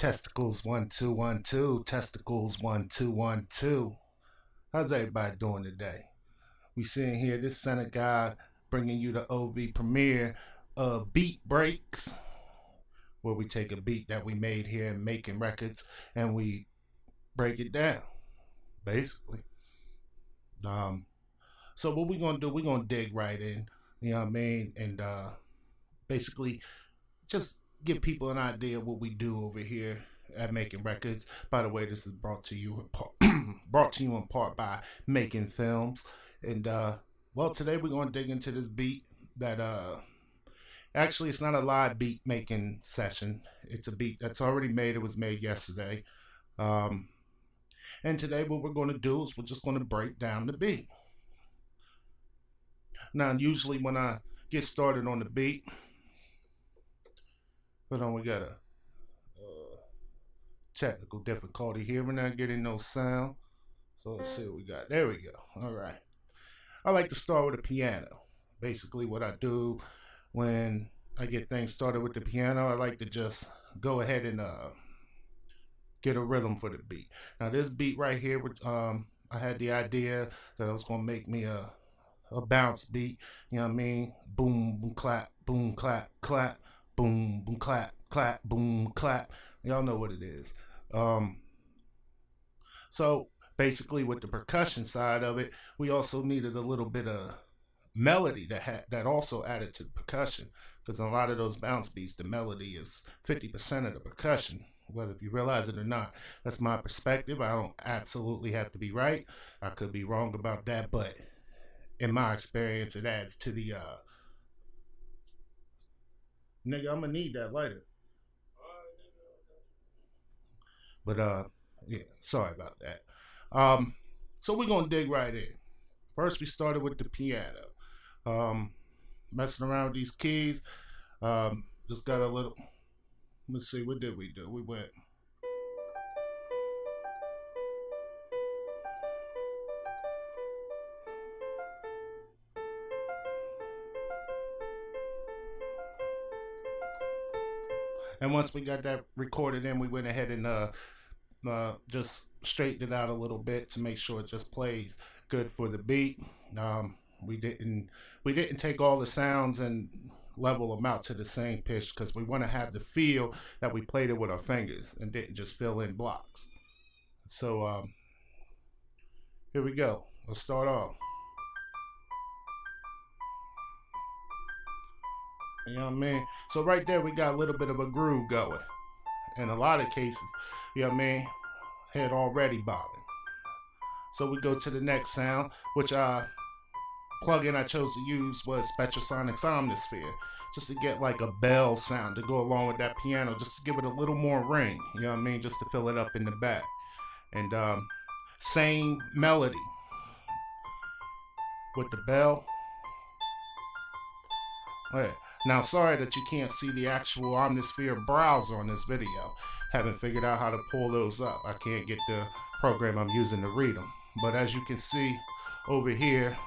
Testicles 1 2 1 2. Testicles 1 2 1 2. How's everybody doing today? We sitting here, this center guy, bringing you the OV premiere of Beat BREAKZ, where we take a beat that we made here in Making Records and we break it down, basically. So what we gonna do? We gonna dig right in, you know what I mean, and basically just give people an idea of what we do over here at Making Records. By the way, this is brought to you in part by Making Films. And well, today we're gonna dig into this beat that actually it's not a live beat making session. It's a beat that's already made. It was made yesterday. And today what we're gonna do is we're just gonna break down the beat. Now, usually when I get started on the beat, hold on, we got a technical difficulty here. We're not getting no sound. So let's see what we got. There we go. All right. I like to start with a piano. Basically what I do when I get things started with the piano, I like to just go ahead and get a rhythm for the beat. Now this beat right here, I had the idea that I was going to make me a bounce beat. You know what I mean? Boom, boom, clap, clap. Boom, boom, clap, boom, clap. Y'all know what it is. So basically with the percussion side of it, we also needed a little bit of melody that also added to the percussion, because in a lot of those bounce beats, the melody is 50% of the percussion, whether if you realize it or not. That's my perspective. I don't absolutely have to be right. I could be wrong about that, but in my experience, it adds to the nigga, I'm gonna need that later. But yeah, sorry about that. So we're gonna dig right in. First, we started with the piano. Messing around with these keys. Just got a little. Let's see, what did we do? We went. And once we got that recorded in, we went ahead and just straightened it out a little bit to make sure it just plays good for the beat. We didn't take all the sounds and level them out to the same pitch, because we want to have the feel that we played it with our fingers and didn't just fill in blocks. So here we go. Let's start off. You know what I mean? So right there, we got a little bit of a groove going. In a lot of cases, you know what I mean? Head already bobbing. So we go to the next sound, which plugin I chose to use was Spectrasonics Omnisphere, just to get like a bell sound to go along with that piano, just to give it a little more ring. You know what I mean? Just to fill it up in the back. And same melody with the bell. Right. Now, sorry that you can't see the actual Omnisphere browser on this video. Haven't figured out how to pull those up. I can't get the program I'm using to read them. But as you can see over here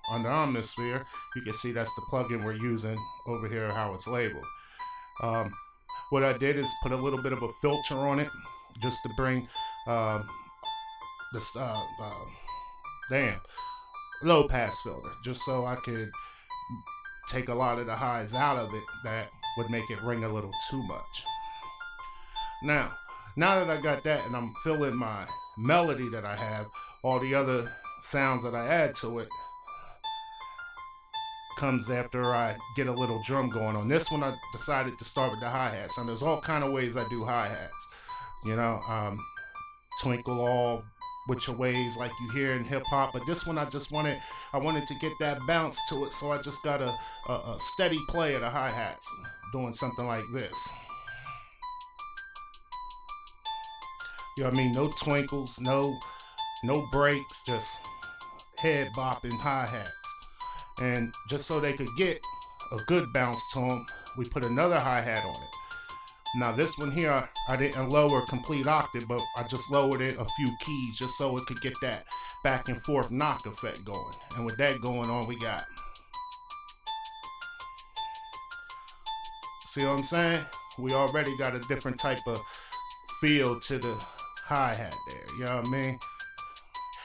on the Omnisphere, you can see that's the plugin we're using over here, how it's labeled. What I did is put a little bit of a filter on it, just to bring this low pass filter, just so I could take a lot of the highs out of it that would make it ring a little too much. Now that I got that and I'm filling my melody that I have, all the other sounds that I add to it comes after I get a little drum going on. This one I decided to start with the hi-hats, and there's all kind of ways I do hi-hats. You know, twinkle all with your ways like you hear in hip-hop, but this one I wanted to get that bounce to it, so I just got a steady play of the hi-hats, doing something like this. You know what I mean? No twinkles, no breaks, just head bopping hi-hats. And just so they could get a good bounce to them, we put another hi-hat on it. Now this one here, I didn't lower complete octave, but I just lowered it a few keys just so it could get that back and forth knock effect going. And with that going on, we got, see what I'm saying? We already got a different type of feel to the hi-hat there, you know what I mean?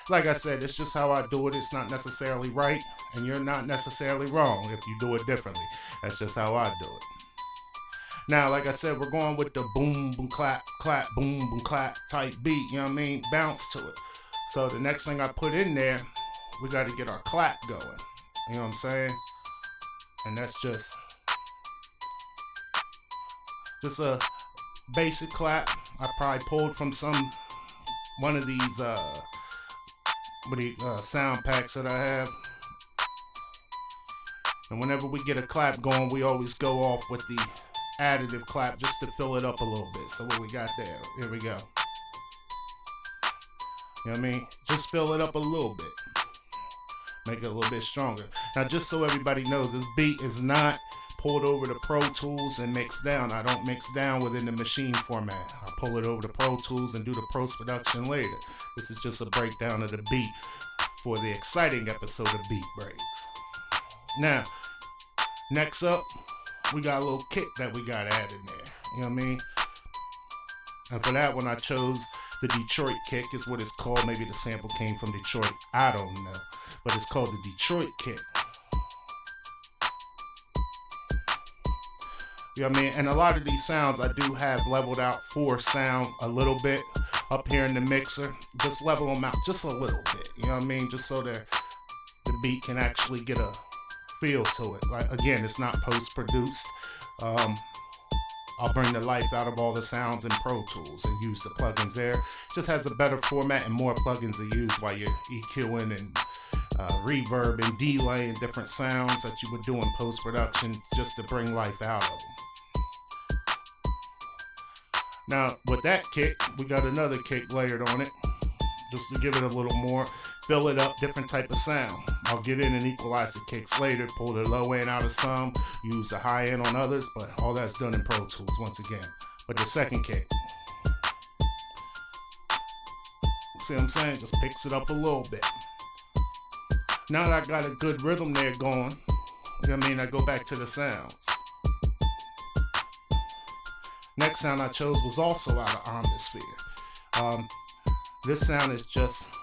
Like I said, it's just how I do it. It's not necessarily right, and you're not necessarily wrong if you do it differently. That's just how I do it. Now, like I said, we're going with the boom, boom, clap, clap, boom, boom, clap type beat, you know what I mean? Bounce to it. So the next thing I put in there, we got to get our clap going. You know what I'm saying? And that's just a basic clap. I probably pulled from one of these sound packs that I have. And whenever we get a clap going, we always go off with the additive clap just to fill it up a little bit. So what we got there, here we go. You know what I mean? Just fill it up a little bit. Make it a little bit stronger. Now, just so everybody knows, this beat is not pulled over to Pro Tools and mixed down. I don't mix down within the machine format. I pull it over to Pro Tools and do the post-production later. This is just a breakdown of the beat for the exciting episode of Beat Breaks. Now, next up, we got a little kick that we got added in there. You know what I mean? And for that one, I chose the Detroit kick, is what it's called. Maybe the sample came from Detroit. I don't know. But it's called the Detroit kick. You know what I mean? And a lot of these sounds I do have leveled out for sound a little bit up here in the mixer. Just level them out just a little bit. You know what I mean? Just so that the beat can actually get a feel to it. Like, again, it's not post-produced. I'll bring the life out of all the sounds in Pro Tools and use the plugins there. Just has a better format and more plugins to use while you're EQing and reverb and delay and different sounds that you would do in post-production just to bring life out of them. Now, with that kick, we got another kick layered on it just to give it a little more, fill it up, different type of sound. I'll get in and equalize the kicks later, pull the low end out of some, use the high end on others, but all that's done in Pro Tools once again. But the second kick, see what I'm saying? Just picks it up a little bit. Now that I got a good rhythm there going, you know what I mean? I go back to the sounds. Next sound I chose was also out of Omnisphere. This sound is just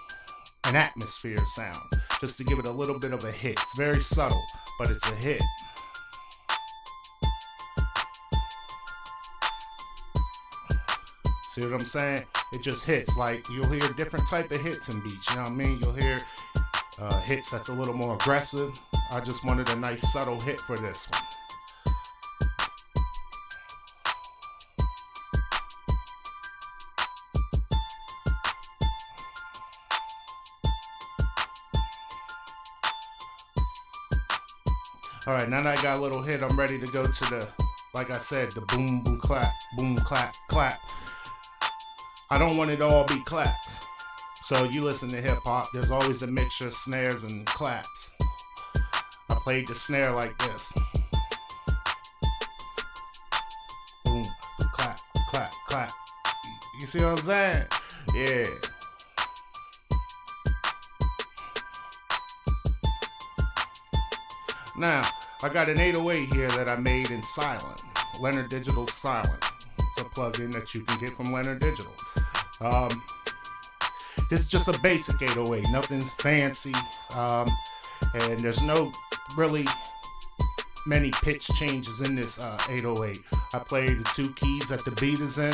an atmosphere sound, just to give it a little bit of a hit. It's very subtle, but it's a hit. See what I'm saying? It just hits. Like, you'll hear different type of hits in beats, you know what I mean? You'll hear hits that's a little more aggressive. I just wanted a nice subtle hit for this one. All right, now that I got a little hit, I'm ready to go to the, like I said, the boom, boom, clap, clap. I don't want it to all be claps. So you listen to hip hop, there's always a mixture of snares and claps. I played the snare like this. Boom, clap, clap, clap. You see what I'm saying? Yeah. Now, I got an 808 here that I made in Silent. Leonard Digital Silent. It's a plugin that you can get from Leonard Digital. This is just a basic 808. Nothing's fancy. And there's no really many pitch changes in this 808. I play the two keys that the beat is in.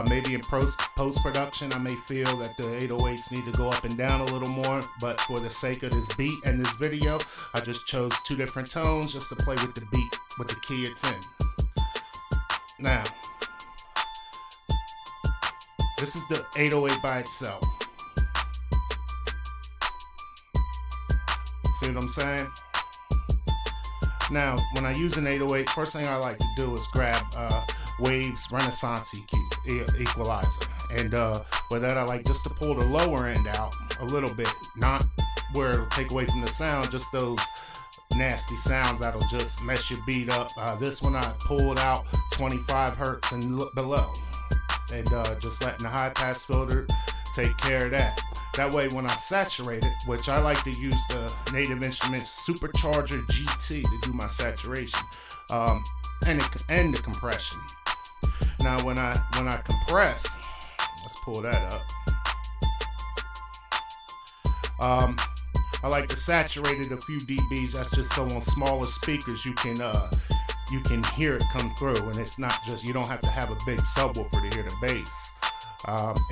Maybe in post-production, I may feel that the 808s need to go up and down a little more, but for the sake of this beat and this video, I just chose two different tones just to play with the beat, with the key it's in. Now, this is the 808 by itself. See what I'm saying? Now, when I use an 808, first thing I like to do is grab Waves Renaissance EQ, equalizer. And with that, I like just to pull the lower end out a little bit, not where it'll take away from the sound, just those nasty sounds that'll just mess your beat up. This one I pulled out 25 hertz and below. And just letting the high pass filter take care of that. That way when I saturate it, which I like to use the Native Instruments Supercharger GT to do my saturation, and the compression. Now when I compress, Let's pull that up. I like to saturate it a few dBs. That's just so on smaller speakers you can hear it come through, and it's not just, you don't have to have a big subwoofer to hear the bass.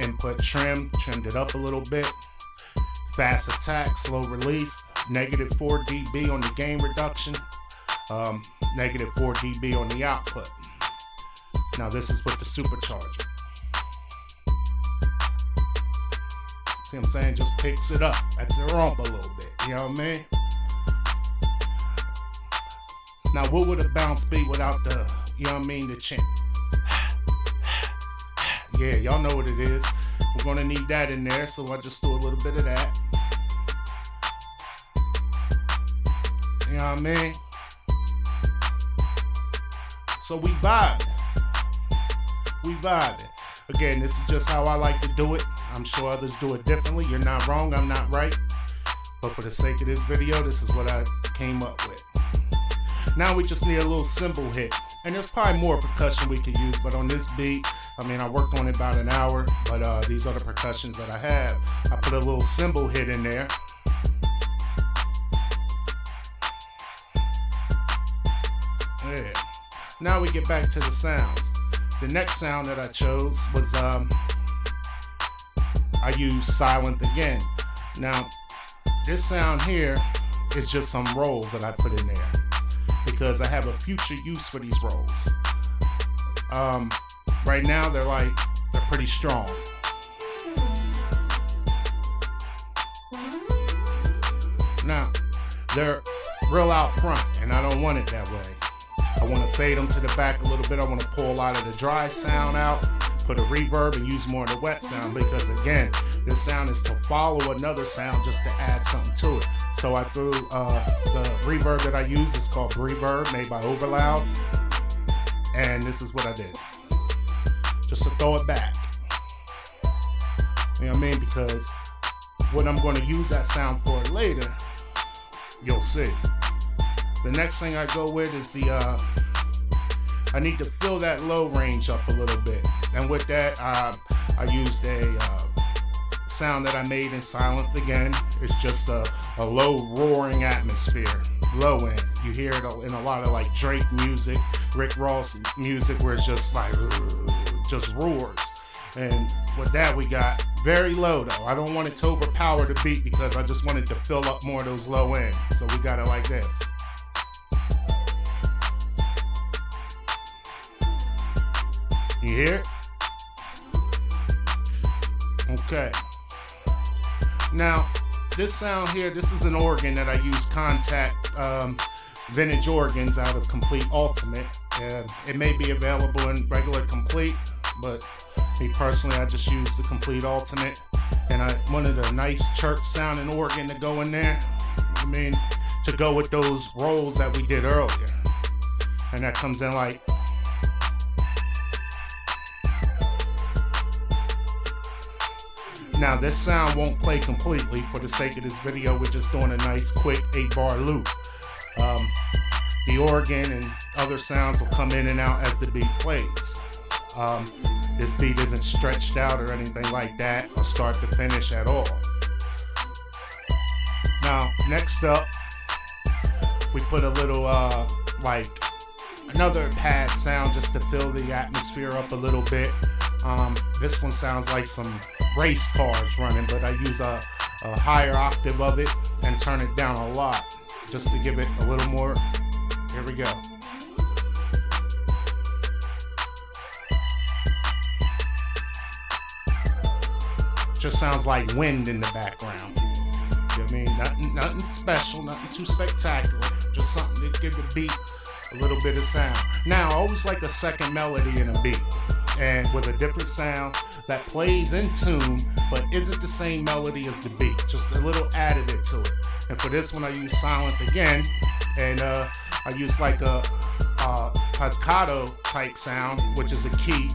Input trimmed it up a little bit. Fast attack, slow release, -4 dB on the gain reduction, -4 dB on the output. Now this is with the supercharger. See what I'm saying? Just picks it up. That's the rump a little bit. You know what I mean? Now, what would a bounce be without the, you know what I mean, the chant? Yeah, y'all know what it is. We're gonna need that in there, so I just do a little bit of that. You know what I mean? So we vibing. We vibing. Again, this is just how I like to do it. I'm sure others do it differently. You're not wrong, I'm not right. But for the sake of this video, this is what I came up with. Now we just need a little cymbal hit. And there's probably more percussion we could use, but on this beat, I mean, I worked on it about an hour, but these are the percussions that I have. I put a little cymbal hit in there. Yeah. Now we get back to the sounds. The next sound that I chose was, I used silent again. Now, this sound here is just some rolls that I put in there because I have a future use for these rolls. Right now, they're pretty strong. Now, they're real out front, and I don't want it that way. I want to fade them to the back a little bit. I want to pull a lot of the dry sound out, put a reverb, and use more of the wet sound because, again, this sound is to follow another sound just to add something to it. So I threw the reverb that I use is called BREAKZ, made by Overloud, and this is what I did, just to throw it back. You know what I mean? Because what I'm going to use that sound for later, you'll see. The next thing I go with is I need to fill that low range up a little bit. And with that, I used a sound that I made in silent again. It's just a low roaring atmosphere, low end. You hear it in a lot of like Drake music, Rick Ross music, where it's just like, just roars. And with that, we got very low though. I don't want it to overpower the beat because I just wanted to fill up more of those low end. So we got it like this. You hear it? Okay. Now, this sound here, this is an organ that I use Contact vintage organs out of Complete Ultimate. It may be available in regular Complete, but me personally, I just use the Complete Ultimate. And I wanted a nice church sounding organ to go in there. I mean, to go with those rolls that we did earlier. And that comes in like, now this sound won't play completely. For the sake of this video, we're just doing a nice quick 8-bar loop. The organ and other sounds will come in and out as the beat plays. This beat isn't stretched out or anything like that, or start to finish at all. Now, next up, we put a little, like, another pad sound just to fill the atmosphere up a little bit. This one sounds like some race cars running, but I use a higher octave of it and turn it down a lot just to give it a little more. Here we go. Just sounds like wind in the background. You know what I mean? Nothing special, nothing too spectacular. Just something to give the beat a little bit of sound. Now, I always like a second melody in a beat, and with a different sound that plays in tune, but isn't the same melody as the beat. Just a little additive to it. And for this one, I use silent again, and I use like a pizzicato type sound, which is a key.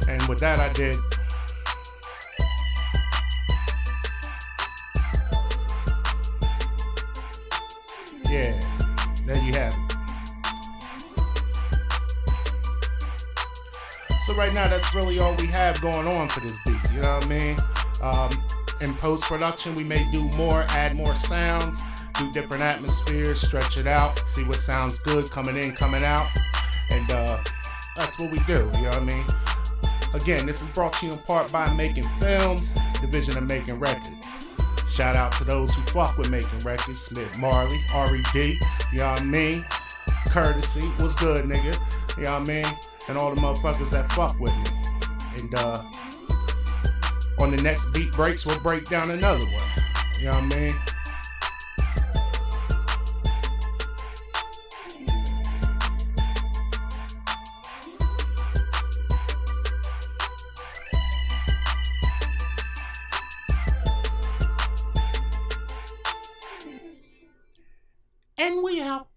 And with that, I did. Yeah, there you have it. So right now, that's really all we have going on for this beat. You know what I mean? In post-production, we may do more, add more sounds, do different atmospheres, stretch it out, see what sounds good coming in, coming out. And that's what we do, you know what I mean? Again, this is brought to you in part by Making Films, division of Making Records. Shout out to those who fuck with Making Records, Smith Marley, R.E.D., you know what I mean? Courtesy, what's good, nigga? You know what I mean? And all the motherfuckers that fuck with me. And on the next Beat Breaks, we'll break down another one. You know what I mean? And we out.